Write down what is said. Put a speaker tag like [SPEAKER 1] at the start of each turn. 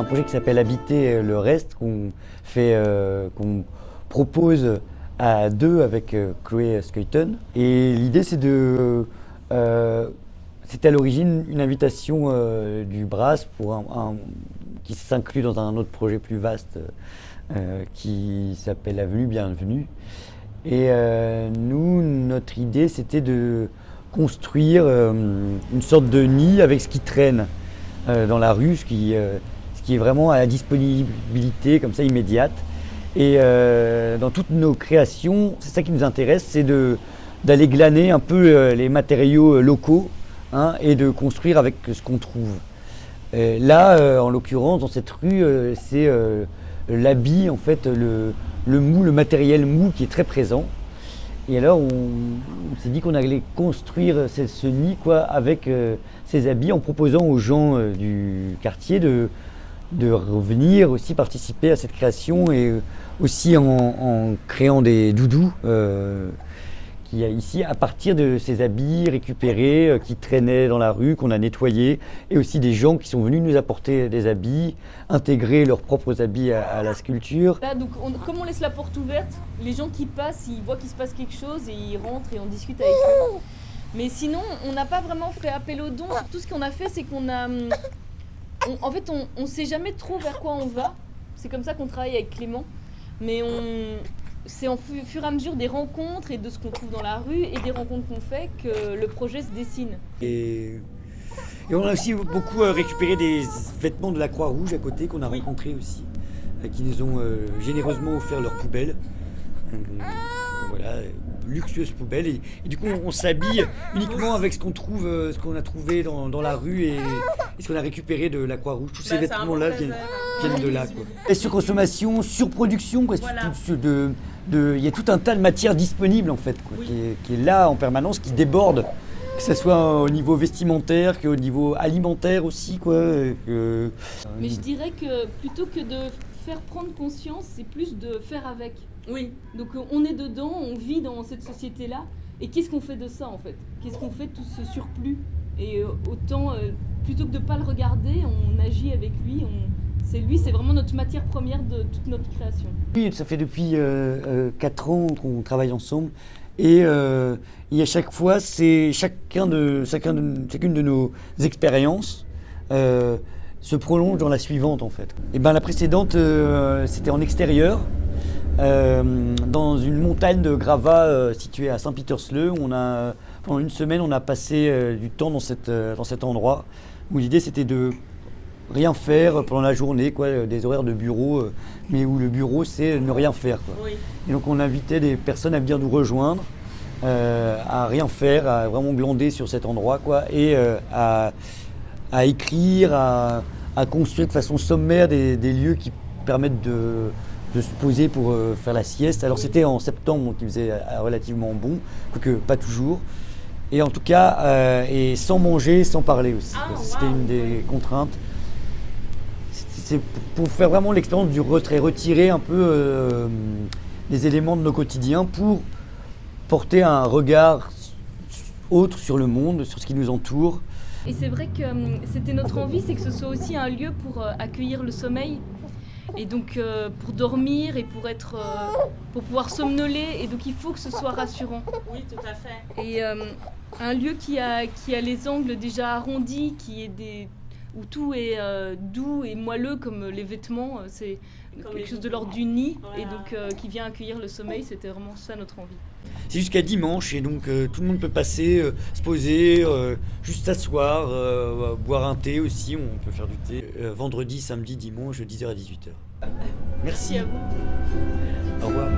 [SPEAKER 1] projet qui s'appelle Habiter le reste, qu'on propose à deux avec Chloé Skuyten. Et l'idée, c'était à l'origine une invitation du BRAS qui s'inclut dans un autre projet plus vaste qui s'appelle Avenue Bienvenue. Et nous, notre idée, c'était de construire une sorte de nid avec ce qui traîne dans la rue, ce qui est vraiment à la disponibilité comme ça immédiate. Et dans toutes nos créations, c'est ça qui nous intéresse, c'est d'aller glaner un peu les matériaux locaux, hein, et de construire avec ce qu'on trouve. Là, en l'occurrence, dans cette rue, c'est l'habit, en fait, le mou, le matériel mou qui est très présent. Et alors, on s'est dit qu'on allait construire ce nid quoi, avec ces habits en proposant aux gens du quartier de revenir aussi participer à cette création et aussi en créant des doudous qu'il y a ici à partir de ces habits récupérés qui traînaient dans la rue, qu'on a nettoyés, et aussi des gens qui sont venus nous apporter des habits, intégrer leurs propres habits à la sculpture.
[SPEAKER 2] Là, donc, comme on laisse la porte ouverte, les gens qui passent, ils voient qu'il se passe quelque chose et ils rentrent et on discute avec eux. Mais sinon, on n'a pas vraiment fait appel aux dons. Tout ce qu'on a fait, c'est qu'on a... en fait, on ne sait jamais trop vers quoi on va. C'est comme ça qu'on travaille avec Clément. Mais c'est au fur et à mesure des rencontres et de ce qu'on trouve dans la rue et des rencontres qu'on fait que le projet se dessine.
[SPEAKER 1] Et on a aussi beaucoup récupéré des vêtements de la Croix-Rouge à côté qu'on a rencontrés aussi, qui nous ont généreusement offert leurs poubelles. Voilà, luxueuses poubelles. Et du coup, on s'habille uniquement avec ce qu'on trouve, ce qu'on a trouvé dans la rue et ce qu'on a récupéré de la Croix-Rouge. Tous ces vêtements-là viennent de là. Quoi. Et surconsommation, surproduction, quoi, voilà. Il y a tout un tas de matières disponibles en fait, quoi, qui est là en permanence, qui déborde, que ce soit au niveau vestimentaire, qu'au niveau alimentaire aussi. Quoi,
[SPEAKER 2] Mais je dirais que plutôt que de faire prendre conscience, c'est plus de faire avec. Oui. Donc on est dedans, on vit dans cette société-là, et qu'est-ce qu'on fait de ça en fait ? Qu'est-ce qu'on fait de tout ce surplus ? Et autant, plutôt que de ne pas le regarder, on agit avec lui, c'est vraiment notre matière première de toute notre création.
[SPEAKER 1] Oui, ça fait depuis 4 ans qu'on travaille ensemble, et à chaque fois, c'est chacune de nos expériences se prolonge dans la suivante en fait. Et ben la précédente, c'était en extérieur. Dans une montagne de gravats située à Saint-Pitersleu. Pendant une semaine, on a passé du temps dans cet endroit où l'idée c'était de rien faire pendant la journée, quoi, des horaires de bureau, mais où le bureau c'est ne rien faire. Quoi. Oui. Et donc on invitait des personnes à venir nous rejoindre, à rien faire, à vraiment glander sur cet endroit, quoi, et à écrire, à construire de façon sommaire des lieux qui permettent de se poser pour faire la sieste. Alors c'était en septembre qui faisait relativement bon, quoique pas toujours. Et en tout cas, et sans manger, sans parler aussi. C'était une des contraintes. C'est pour faire vraiment l'expérience du retrait, retirer un peu des éléments de nos quotidiens pour porter un regard autre sur le monde, sur ce qui nous entoure.
[SPEAKER 2] Et c'est vrai que c'était notre envie, c'est que ce soit aussi un lieu pour accueillir le sommeil. Et donc pour dormir et pour pouvoir somnoler, et donc il faut que ce soit rassurant.
[SPEAKER 3] Oui, tout à fait.
[SPEAKER 2] Et un lieu qui a les angles déjà arrondis, où tout est doux et moelleux comme les vêtements, c'est quelque chose de l'ordre du nid, voilà. Et donc qui vient accueillir le sommeil, c'était vraiment ça notre envie.
[SPEAKER 1] C'est jusqu'à dimanche et donc tout le monde peut passer, se poser, juste s'asseoir, boire un thé aussi, on peut faire du thé. Vendredi, samedi, dimanche, de 10h à 18h. Merci
[SPEAKER 2] à vous.
[SPEAKER 1] Au revoir.